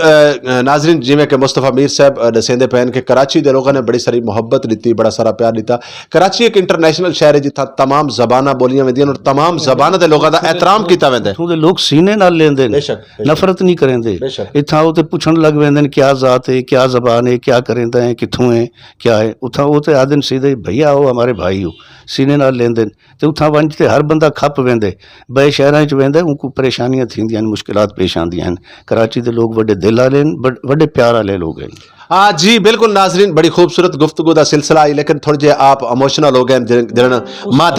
नाजरीन, जिमें कि मुस्तफा मीर साहब दसेंदे पैन के कराची के लोगों ने बड़ी सारी मुहब्बत दी, बड़ा सारा प्यार दिता। कराची एक इंटरनेशनल शहर है जिथा तमाम जबाना बोलियां वेंदियां और तमाम जबाना के लोगों का एहतराम किया वेंदा है। इत्थों दे लोग सीने नाल लेंदे ने, नफरत नहीं करेंदे। इत्थां वो ते पुछण लग वेंदे ने क्या जात है, क्या जबान है, क्या करेंदा है, कित्थों है, क्या है। उथा वो ते आदन सीधे भैया हो हमारे भाई हो, सीने नाल लेंदे ते उथा वंज ते हर बंदा खप वेंदे। बे शहरां च वेंदे उनको परेशानियां थींदियां ने, मुश्किलात पेश आंदियां हैं। कराची दे लोग बड़े दिल वाले बड़े प्यार वाले लोग हैं। हाँ जी बिल्कुल नाजरीन, बड़ी खूबसूरत गुफ्तगू का सिलसिला आई, लेकिन थोड़े जे आप इमोशनल हो गए जिन्होंने माँ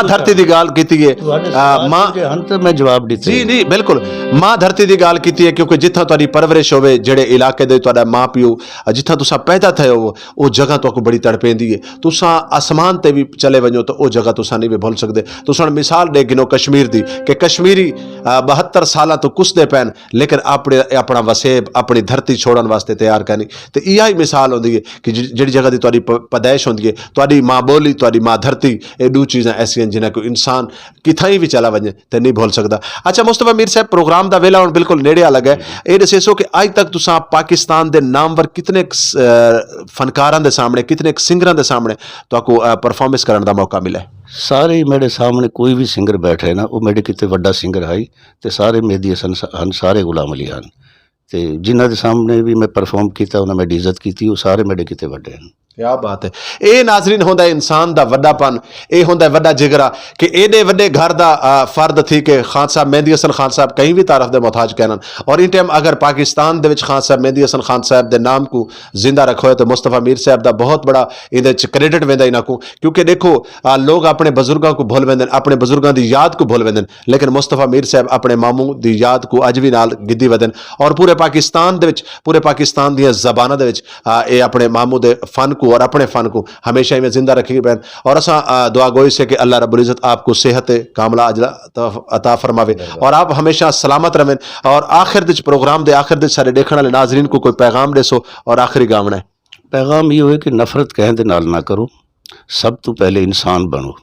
धरती की गाल की है। माँ मैं जवाब दी जी नहीं बिल्कुल माँ धरती की गाल की है, क्योंकि जिथा तुहाडी परवरिश होवे जेड़े इलाके दे तुहाडा माँ प्यो जिथा तुसा पैदा थे वो जगह तुहानू बड़ी तड़पेंदी है। तुसा आसमान ते भी चले वजो तो वो जगह तुसा नहीं भी भूल सकते। तुसा मिसाल दे गिनो कश्मीर दी कि कश्मीरी 72 साल तो कुसदे पैन, लेकिन अपना वसेब अपनी धरती छोड़न वास्ते तैयार करनी। तो यही मिसाल होती है कि जिहड़ी जगह की तुहाडी पैदाइश होंदी है, तुहाडी माँ बोली, तुहाडी माँ धरती, ये दो चीज़ां ऐसियां जिन्हें कोई इंसान किथां भी चला वजे तो नहीं भूल सकता। अच्छा मुस्तफा मीर साहब, प्रोग्राम का वेला हुण बिल्कुल नेड़े आ लगा है। ये दसो कि अज तक तुसां पाकिस्तान के नामवर कितने फनकारां दे सामने, कितने सिंगरां दे सामने तुहानू परफॉर्मेंस करने का मौका मिला है? सारे मेरे सामने कोई भी सिंगर बैठे ना वो मेरे किते वड्डा सिंगर है ते सारे मेदी हसन, सारे गुलाम अली हन ते जिन्हां दे सामने भी मैं परफॉर्म किया उन्हें मेरी इज्जत की, वो सारे मेरे किते वड्डे हैं। क्या बात है। ये नाजरीन होंदा इंसान दा वड्डापन, ये होंदा वड्डा जिगरा कि एडे वड्डे घर दा फर्द थी कि खान साहब मेहदी हसन खान साहब कहीं भी तारफ दे मोहताज कहन। और इन टाइम अगर पाकिस्तान दे विच खान साहब मेहदी हसन खान साहब दे नाम को जिंदा रखो है तो मुस्तफा मीर साहब दा बहुत बड़ा इहदे च क्रेडिट वेंदा इन्हां को, क्योंकि देखो लोग अपने बजुर्गों को भूल वेंदे, अपने बजुर्गों की याद को भूल वेंदे, लेकिन मुस्तफा मीर साहब अपने मामू की याद को अज भी नाल गिद्दी वदन। और पूरे पाकिस्तान दे विच, पूरे पाकिस्तान दी ज़बानां दे विच ये अपने मामू दे फन को और अपने फन को हमेशा ही में जिंदा रखेगी बैन। और असा दुआ गोई से कि अल्लाह रब्बुल इज़्ज़त आपको सेहत कामला अता फरमावे और आप हमेशा सलामत रहें। और आखिर दे प्रोग्राम दे आखिर दे सारे देखने वाले नाजरीन को कोई पैगाम देसो और आखिरी गावना है? पैगाम ये है कि नफरत कहने दे नाल ना करो, सब तो पहले इंसान बनो।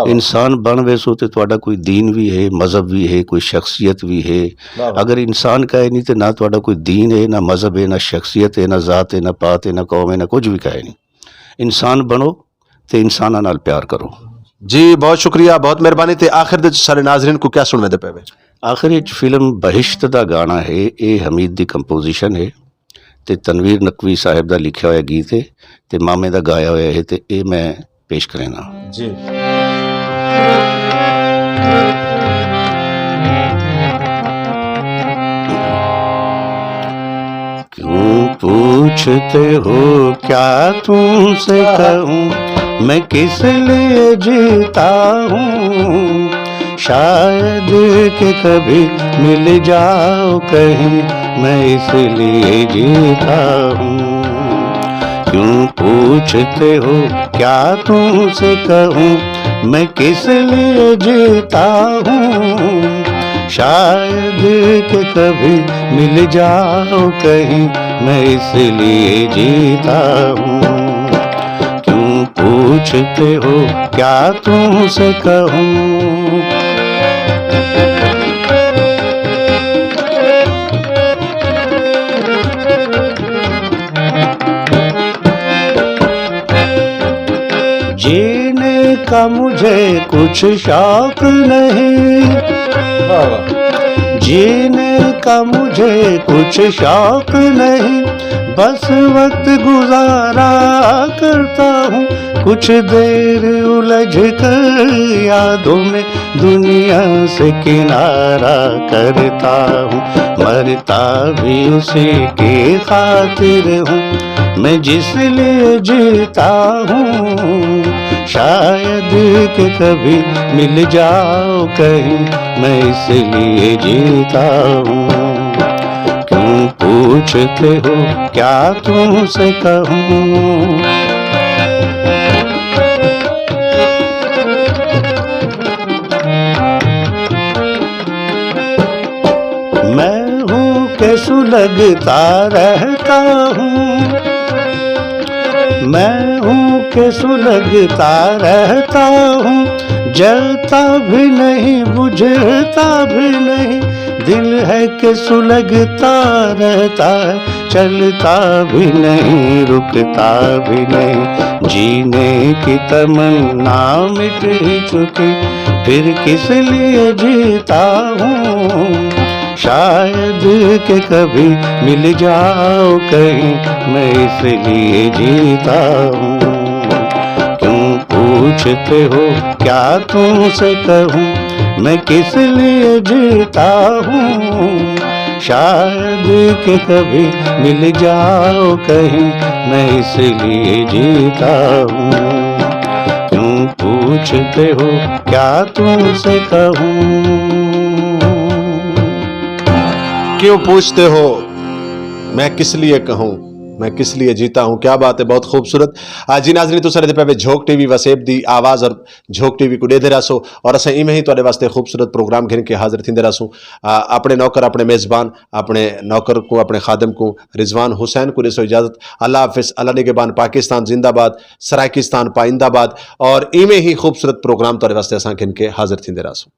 इंसान बन वैसो तो तुहाडा कोई दीन भी है, मजहब भी है, कोई शख्सियत भी है। अगर इंसान कहे नहीं तो ना तुहाडा कोई दीन है, ना मजहब है, ना शख्सियत है, ना जात है, ना पात है, ना कौम है, ना कुछ भी कहे नहीं। इंसान बनो तो इंसाना नाल प्यार करो। जी बहुत शुक्रिया, बहुत मेहरबानी। तो आखिर दे सारे नाजरीन को क्या सुनने दे पे? आखिर फिल्म बहिश्त दा गाना है, ये हमीद दी कंपोजिशन है ते तनवीर नकवी साहब दा लिखा हुआ गीत है ते मामे दा गाया हुआ है, तो ये मैं पेश करेना जी। क्यों पूछते हो क्या तुमसे कहूँ, मैं किस लिए जीता हूँ, शायद कि कभी मिल जाओ कहीं, मैं इसलिए जीता हूँ। क्यों पूछ पूछते हो क्या तुमसे कहूँ, मैं किस लिए जीता हूँ। शायद कि कभी मिल जाओ कहीं, मैं इसलिए जीता हूँ। क्यों पूछते हो क्या तुमसे कहूँ। जीने का मुझे कुछ शौक नहीं, जीने का मुझे कुछ शौक नहीं, बस वक्त गुजारा करता हूँ। कुछ देर उलझ कर यादों में दुनिया से किनारा करता हूँ। मरता भी उसी की खातिर हूँ, मैं जिस लिए जीता हूँ। शायद कि कभी मिल जाओ कहीं, मैं इसलिए जीता हूँ। क्यों पूछते हो क्या तुमसे कहूँ। मैं हूँ के सुलगता रहता हूँ, मैं हूँ के सुलगता रहता हूँ, जलता भी नहीं बुझता भी नहीं। दिल है कि सुलगता रहता है, चलता भी नहीं रुकता भी नहीं। जीने की तमन्ना मिट ही चुकी, फिर किस लिए जीता हूँ। शायद कि कभी मिल जाओ कहीं, मैं इसलिए जीता हूँ। क्यों पूछते हो क्या तुमसे कहूँ, मैं किस लिए जीता हूँ। शायद कि कभी मिल जाओ कहीं, मैं इसलिए जीता हूँ। क्यों पूछते हो क्या तुमसे कहूँ। क्यों पूछते हो मैं किस लिए कहूँ, मैं किस लिए जीता हूँ। क्या बात है, बहुत खूबसूरत। जी नाज़रीन, तुसां दे पे झोंक टीवी वसेब दी आवाज़ और झोंक टीवी को ॾेदे रहो और असां इवें ही तुहाडे वास्ते खूबसूरत प्रोग्राम घिन के हाज़िर थींदे रहसूं। अपने नौकर, अपने मेज़बान, अपने नौकर को, अपने खादम को, रिजवान हुसैन को ॾिसो इजाज़त। अल्लाह हाफ़िज़, अल्लाह निगहबान, पाकिस्तान जिंदाबाद, सराइकिस्तान पाइंदाबाद। और इवें ही खूबसूरत प्रोग्राम तुहाडे वास्ते असां घिन के हाज़िर थींदे रहसूं।